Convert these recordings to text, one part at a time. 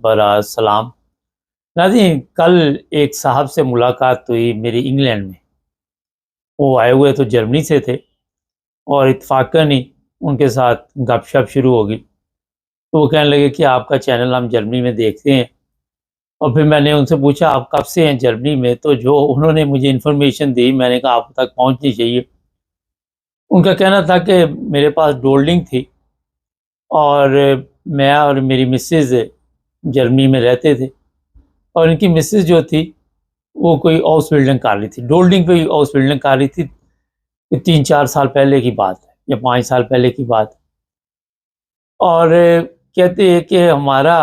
بھرا سلام۔ ناظرین، کل ایک صاحب سے ملاقات ہوئی میری انگلینڈ میں۔ وہ آئے ہوئے تو جرمنی سے تھے اور اتفاقاً ہی ان کے ساتھ گپ شپ شروع ہو گئی۔ تو وہ کہنے لگے کہ آپ کا چینل ہم جرمنی میں دیکھتے ہیں، اور پھر میں نے ان سے پوچھا آپ کب سے ہیں جرمنی میں، تو جو انہوں نے مجھے انفارمیشن دی میں نے کہا آپ تک پہنچنی چاہیے۔ ان کا کہنا تھا کہ میرے پاس ڈولڈنگ تھی اور میں اور میری مسز جرمنی میں رہتے تھے، اور ان کی مسز جو تھی وہ کوئی ہاؤس بلڈنگ کر رہی تھی، ڈولڈنگ پہ ہاؤس بلڈنگ کر رہی تھی۔ 3-4 سال پہلے کی بات ہے یا 5 سال پہلے کی بات ہے۔ اور کہتے ہیں کہ ہمارا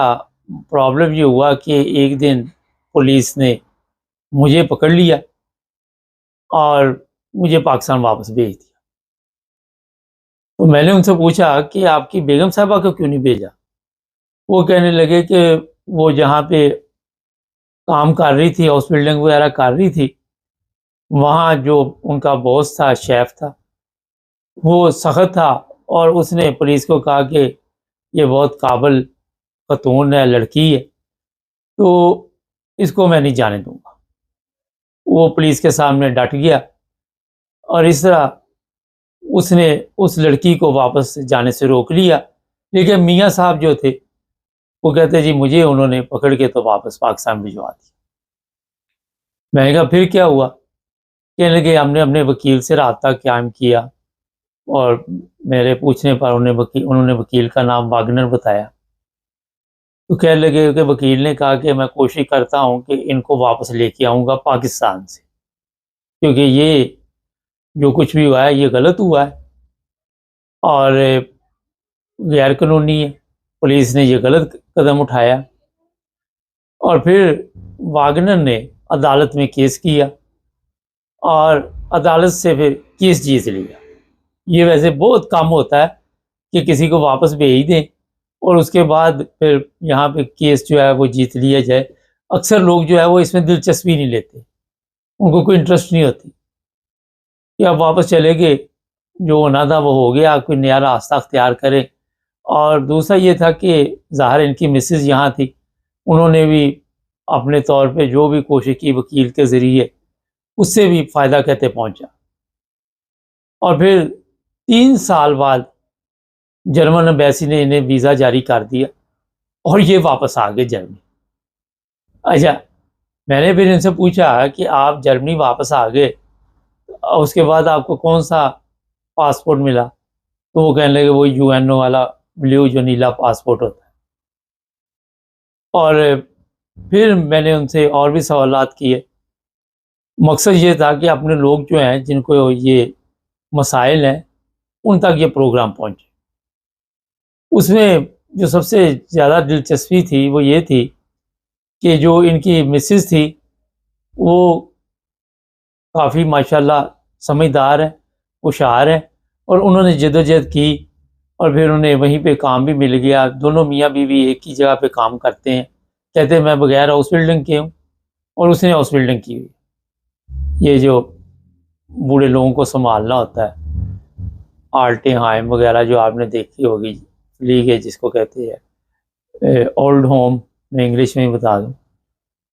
پرابلم یہ ہوا کہ ایک دن پولیس نے مجھے پکڑ لیا اور مجھے پاکستان واپس بھیج دیا۔ تو میں نے ان سے پوچھا کہ آپ کی بیگم صاحبہ کو کیوں نہیں بھیجا؟ وہ کہنے لگے کہ وہ جہاں پہ کام کر رہی تھی، ہاؤس بلڈنگ وغیرہ کر رہی تھی، وہاں جو ان کا باس تھا، شیف تھا، وہ سخت تھا، اور اس نے پولیس کو کہا کہ یہ بہت قابل خاتون ہے، لڑکی ہے، تو اس کو میں نہیں جانے دوں گا۔ وہ پولیس کے سامنے ڈٹ گیا، اور اس طرح اس نے اس لڑکی کو واپس جانے سے روک لیا۔ لیکن میاں صاحب جو تھے وہ کہتے جی مجھے انہوں نے پکڑ کے تو واپس پاکستان بھجوا دیا۔ میں نے کہا پھر کیا ہوا؟ کہنے لگے ہم نے اپنے وکیل سے رابطہ قائم کیا، اور میرے پوچھنے پر انہوں نے وکیل کا نام واگنر بتایا۔ تو کہنے لگے کہ وکیل نے کہا کہ میں کوشش کرتا ہوں کہ ان کو واپس لے کے آؤں گا پاکستان سے، کیونکہ یہ جو کچھ بھی ہوا ہے یہ غلط ہوا ہے اور غیر قانونی ہے، پولیس نے یہ غلط قدم اٹھایا۔ اور پھر واگنر نے عدالت میں کیس کیا اور عدالت سے پھر کیس جیت لیا۔ یہ ویسے بہت کم ہوتا ہے کہ کسی کو واپس بھیج دیں اور اس کے بعد پھر یہاں پہ کیس جو ہے وہ جیت لیا جائے۔ اکثر لوگ جو ہے وہ اس میں دلچسپی نہیں لیتے، ان کو کوئی انٹرسٹ نہیں ہوتی کہ آپ واپس چلے گئے، جو ہونا تھا وہ ہو گیا، کوئی نیا راستہ اختیار کرے۔ اور دوسرا یہ تھا کہ ظاہر ان کی مسز یہاں تھی، انہوں نے بھی اپنے طور پہ جو بھی کوشش کی وکیل کے ذریعے، اس سے بھی فائدہ کہتے پہنچا۔ اور پھر 3 سال بعد جرمن ایمبیسی نے انہیں ویزا جاری کر دیا اور یہ واپس آ گئے جرمنی۔ اچھا، میں نے پھر ان سے پوچھا کہ آپ جرمنی واپس آ گئے، اس کے بعد آپ کو کون سا پاسپورٹ ملا؟ تو وہ کہنے لگے وہ UN والا بلیو جو نیلا پاسپورٹ ہوتا ہے۔ اور پھر میں نے ان سے اور بھی سوالات کیے۔ مقصد یہ تھا کہ اپنے لوگ جو ہیں جن کو یہ مسائل ہیں ان تک یہ پروگرام پہنچے۔ اس میں جو سب سے زیادہ دلچسپی تھی وہ یہ تھی کہ جو ان کی مسز تھی وہ کافی ماشاءاللہ سمجھدار ہے، ہوشیار ہے، اور انہوں نے جدوجہد کی اور پھر انہیں وہیں پہ کام بھی مل گیا۔ دونوں میاں بیوی ایک ہی جگہ پہ کام کرتے ہیں۔ کہتے ہیں میں بغیر ہاؤس بلڈنگ کے ہوں اور اس نے ہاؤس بلڈنگ کی ہوئی۔ یہ جو بوڑھے لوگوں کو سنبھالنا ہوتا ہے، آلٹے ہائم وغیرہ جو آپ نے دیکھی ہوگی، لیگ ہے جس کو کہتے ہیں، اولڈ ہوم میں انگلش میں ہی بتا دوں،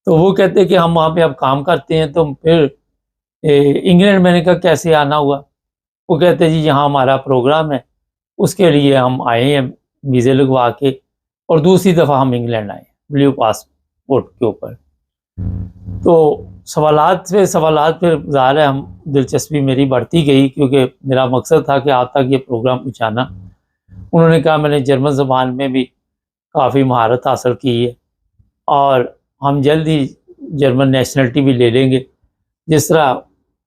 تو وہ کہتے ہیں کہ ہم وہاں پہ اب کام کرتے ہیں۔ تو پھر انگلینڈ میں نے کہا کیسے آنا ہوا؟ وہ کہتے ہیں جی یہاں ہمارا پروگرام ہے، اس کے لیے ہم آئے ہیں ویزے لگوا کے، اور دوسری دفعہ ہم انگلینڈ آئے بلیو پاسپورٹ کے اوپر۔ تو سوالات پھر ظاہر ہے ہم دلچسپی میری بڑھتی گئی، کیونکہ میرا مقصد تھا کہ آپ تک یہ پروگرام پہنچانا۔ انہوں نے کہا میں نے جرمن زبان میں بھی کافی مہارت حاصل کی ہے اور ہم جلد ہی جرمن نیشنلٹی بھی لے لیں گے۔ جس طرح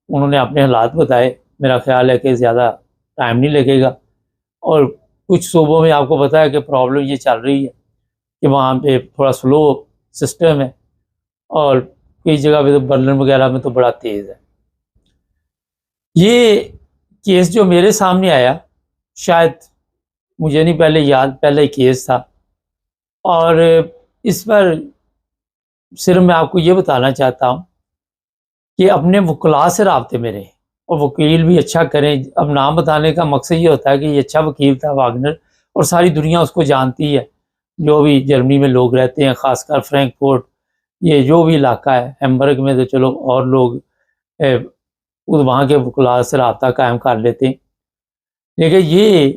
انہوں نے اپنے حالات بتائے، میرا خیال ہے کہ زیادہ ٹائم نہیں لگے گا، اور کچھ صوبوں میں آپ کو پتہ ہے کہ پرابلم یہ چل رہی ہے کہ وہاں پہ تھوڑا سلو سسٹم ہے، اور کئی جگہ پہ تو برلن وغیرہ میں تو بڑا تیز ہے۔ یہ کیس جو میرے سامنے آیا، شاید مجھے نہیں پہلے یاد، پہلا ہی کیس تھا، اور اس پر صرف میں آپ کو یہ بتانا چاہتا ہوں کہ اپنے وکلاء سے رابطے میں رہیں، اور وکیل بھی اچھا کریں۔ اب نام بتانے کا مقصد یہ ہوتا ہے کہ یہ اچھا وکیل تھا واگنر، اور ساری دنیا اس کو جانتی ہے، جو بھی جرمنی میں لوگ رہتے ہیں، خاص کر فرینکفورٹ، یہ جو بھی علاقہ ہے، ہیمبرگ میں تو چلو اور لوگ وہاں کے وکلاء سے رابطہ قائم کر لیتے ہیں۔ لیکن یہ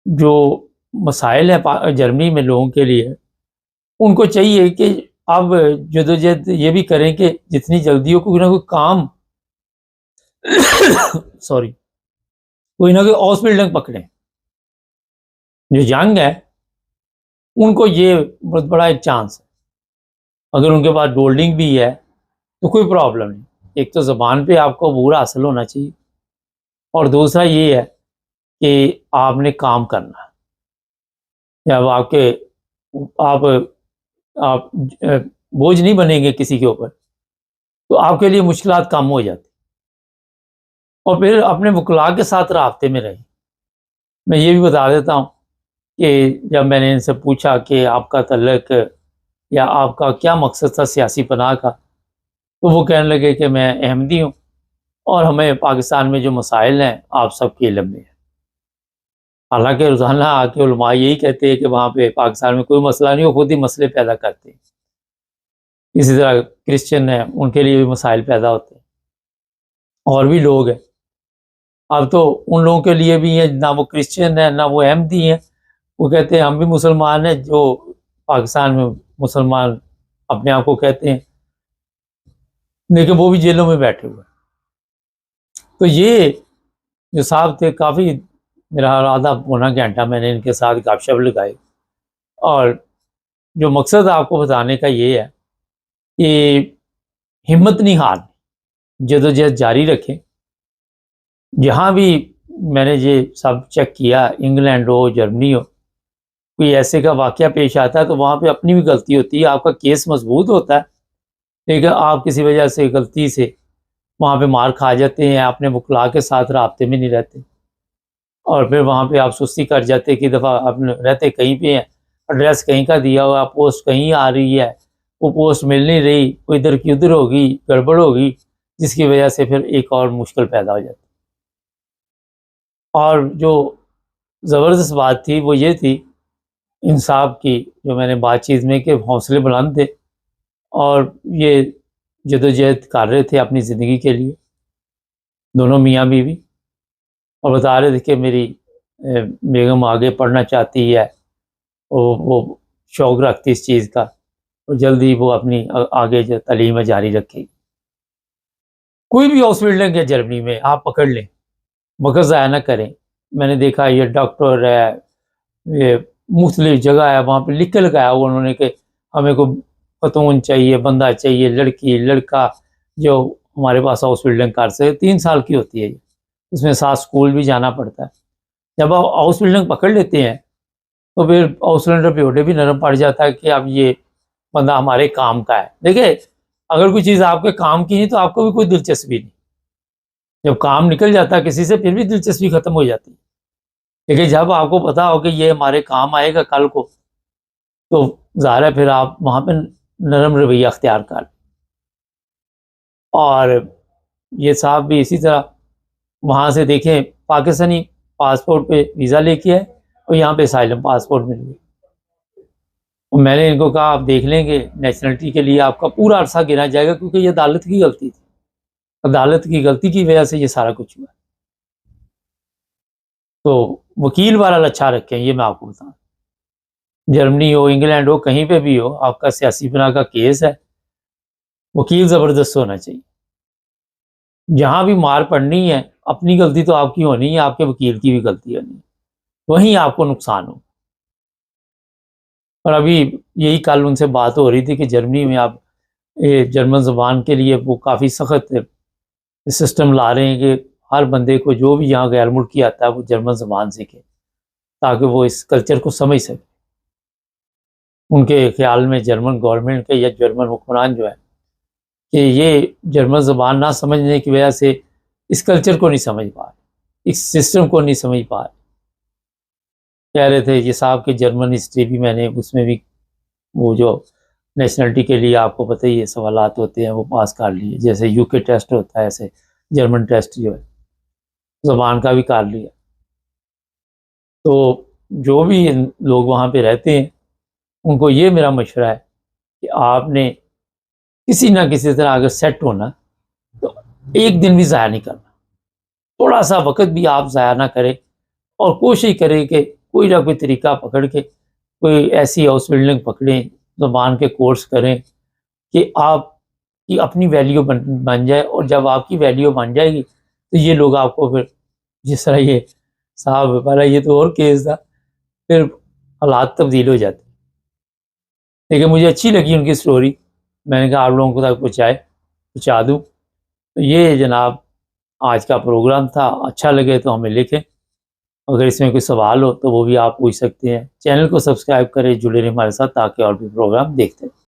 جو مسائل ہیں جرمنی میں لوگوں کے لیے، ان کو چاہیے کہ اب جدوجہد یہ بھی کریں کہ جتنی جلدی ہو کوئی نہ کوئی کام سوری کوئی نہ کوئی ہاؤس بلڈنگ پکڑیں۔ جو ینگ ہے ان کو یہ بہت بڑا ایک چانس ہے، اگر ان کے پاس بولڈنگ بھی ہے تو کوئی پرابلم نہیں۔ ایک تو زبان پہ آپ کو عبور حاصل ہونا چاہیے، اور دوسرا یہ ہے کہ آپ نے کام کرنا ہے۔ جب آپ بوجھ نہیں بنیں گے کسی کے اوپر تو آپ کے لیے مشکلات کم ہو جاتی۔ اور پھر اپنے وکلاء کے ساتھ رابطے میں رہیں۔ میں یہ بھی بتا دیتا ہوں کہ جب میں نے ان سے پوچھا کہ آپ کا تعلق یا آپ کا کیا مقصد تھا سیاسی پناہ کا، تو وہ کہنے لگے کہ میں احمدی ہوں اور ہمیں پاکستان میں جو مسائل ہیں آپ سب کے علم میں ہیں۔ حالانکہ روزانہ آ کے علماء یہی کہتے ہیں کہ وہاں پہ پاکستان میں کوئی مسئلہ نہیں، وہ خود ہی مسئلے پیدا کرتے ہیں۔ اسی طرح کرسچن ہیں، ان کے لیے بھی مسائل پیدا ہوتے ہیں، اور بھی لوگ ہیں۔ اب تو ان لوگوں کے لیے بھی ہیں، نہ وہ کرسچن ہیں نہ وہ احمدی ہیں، وہ کہتے ہیں ہم بھی مسلمان ہیں، جو پاکستان میں مسلمان اپنے آپ کو کہتے ہیں، لیکن وہ بھی جیلوں میں بیٹھے ہوئے ہیں۔ تو یہ جو صاحب تھے، کافی میرا آدھا پونا گھنٹہ میں نے ان کے ساتھ گپ شپ لگائی، اور جو مقصد آپ کو بتانے کا یہ ہے کہ ہمت نہیں ہارنی، جدوجہد جاری رکھیں۔ جہاں بھی میں نے یہ سب چیک کیا، انگلینڈ ہو جرمنی ہو، کوئی ایسے کا واقعہ پیش آتا ہے تو وہاں پہ اپنی بھی غلطی ہوتی ہے، آپ کا کیس مضبوط ہوتا ہے لیکن آپ کسی وجہ سے غلطی سے وہاں پہ مار کھا جاتے ہیں، اپنے وکلاء کے ساتھ رابطے میں نہیں رہتے، اور پھر وہاں پہ آپ سستی کر جاتے ہیں کہ دفعہ آپ رہتے کہیں پہ ہیں، ایڈریس کہیں کا دیا ہوا، پوسٹ کہیں آ رہی ہے، وہ پوسٹ مل نہیں رہی، وہ ادھر کی ادھر ہوگی، گڑبڑ ہوگی، جس کی وجہ سے پھر ایک اور مشکل پیدا ہو جاتی۔ اور جو زبردست بات تھی وہ یہ تھی انصاف کی، جو میں نے بات چیت میں کہ حوصلے بلند تھے اور یہ جدوجہد کر رہے تھے اپنی زندگی کے لیے، دونوں میاں بیوی، اور بتا رہے تھے کہ میری بیگم آگے پڑھنا چاہتی ہے، وہ شوق رکھتی اس چیز کا، اور جلدی وہ اپنی آگے جو تعلیم ہے جاری رکھے گی۔ کوئی بھی ہاؤس بلڈنگ ہے جرمنی میں آپ پکڑ لیں، وقت ضائع نہ کریں۔ میں نے دیکھا یہ ڈاکٹر ہے، یہ مختلف جگہ ہے، وہاں پہ لکھ کے لگایا ہوا انہوں نے کہ ہمیں کو خاتون چاہیے، بندہ چاہیے، لڑکی لڑکا جو ہمارے پاس ہاؤس بلڈنگ کر سکے۔ 3 سال کی ہوتی ہے یہ، اس میں ساتھ اسکول بھی جانا پڑتا ہے۔ جب آپ ہاؤس بلڈنگ پکڑ لیتے ہیں تو پھر ہاؤس بلڈر پہ ہوٹے بھی نرم پڑ جاتا ہے کہ اب یہ بندہ ہمارے کام کا ہے۔ دیکھیں اگر کوئی چیز آپ کے کام کی نہیں تو آپ کو بھی کوئی دلچسپی نہیں، جب کام نکل جاتا ہے کسی سے پھر بھی دلچسپی ختم ہو جاتی ہے، لیکن جب آپ کو پتا ہو کہ یہ ہمارے کام آئے گا کل کو، تو ظاہر ہے پھر آپ وہاں پہ نرم رویہ اختیار کر لیں۔ اور یہ صاحب بھی اسی طرح وہاں سے دیکھیں پاکستانی پاسپورٹ پہ ویزا لے کے آئے اور یہاں پہ اسائلم پاسپورٹ مل گئی۔ میں نے ان کو کہا آپ دیکھ لیں گے نیشنلٹی کے لیے آپ کا پورا عرصہ گنا جائے گا، کیونکہ یہ عدالت کی غلطی تھی، عدالت کی غلطی کی وجہ سے یہ سارا کچھ ہوا۔ تو وکیل والا لچھا رکھیں، یہ میں آپ کو بتاؤں، جرمنی ہو انگلینڈ ہو کہیں پہ بھی ہو، آپ کا سیاسی پناہ کا کیس ہے، وکیل زبردست ہونا چاہیے۔ جہاں بھی مار پڑنی ہے اپنی غلطی تو آپ کی ہونی ہے، آپ کے وکیل کی بھی غلطی ہونی ہے، وہیں آپ کو نقصان ہو۔ اور ابھی یہی کل ان سے بات ہو رہی تھی کہ جرمنی میں آپ جرمن زبان کے لیے وہ کافی سخت سسٹم لا رہے ہیں کہ ہر بندے کو جو بھی یہاں غیر ملکی آتا ہے وہ جرمن زبان سیکھے تاکہ وہ اس کلچر کو سمجھ سکے۔ ان کے خیال میں جرمن گورنمنٹ کے یا جرمن حکمران جو ہے کہ یہ جرمن زبان نہ سمجھنے کی وجہ سے اس کلچر کو نہیں سمجھ پا رہے، اس سسٹم کو نہیں سمجھ پا رہے۔ کہہ رہے تھے یہ صاحب کہ جرمن ہسٹری بھی میں نے اس میں بھی وہ جو نیشنلٹی کے لیے آپ کو پتہ ہی ہے سوالات ہوتے ہیں وہ پاس کر لیے، جیسے یو کے ٹیسٹ ہوتا ہے ایسے جرمن ٹیسٹ جو ہے زبان کا بھی کر لیا۔ تو جو بھی لوگ وہاں پہ رہتے ہیں ان کو یہ میرا مشورہ ہے کہ آپ نے کسی نہ کسی طرح اگر سیٹ ہونا تو ایک دن بھی ضائع نہیں کرنا، تھوڑا سا وقت بھی آپ ضائع نہ کریں، اور کوشش کریں کہ کوئی نہ کوئی طریقہ پکڑ کے کوئی ایسی ہاؤس بلڈنگ پکڑیں، زبان کے کورس کریں کہ آپ کی اپنی ویلیو بن جائے، اور جب آپ کی ویلیو بن جائے گی تو یہ لوگ آپ کو پھر، جس طرح یہ صاحب والا یہ تو اور کیس تھا، پھر حالات تبدیل ہو جاتے. لیکن مجھے اچھی لگی ان کی سٹوری، میں نے کہا آپ لوگوں کو تک پہنچا دوں. تو یہ جناب آج کا پروگرام تھا. اچھا لگے تو ہمیں لکھیں، اگر اس میں کوئی سوال ہو تو وہ بھی آپ پوچھ سکتے ہیں. چینل کو سبسکرائب کریں، جڑے رہیں ہمارے ساتھ تاکہ اور بھی پروگرام دیکھتے ہیں.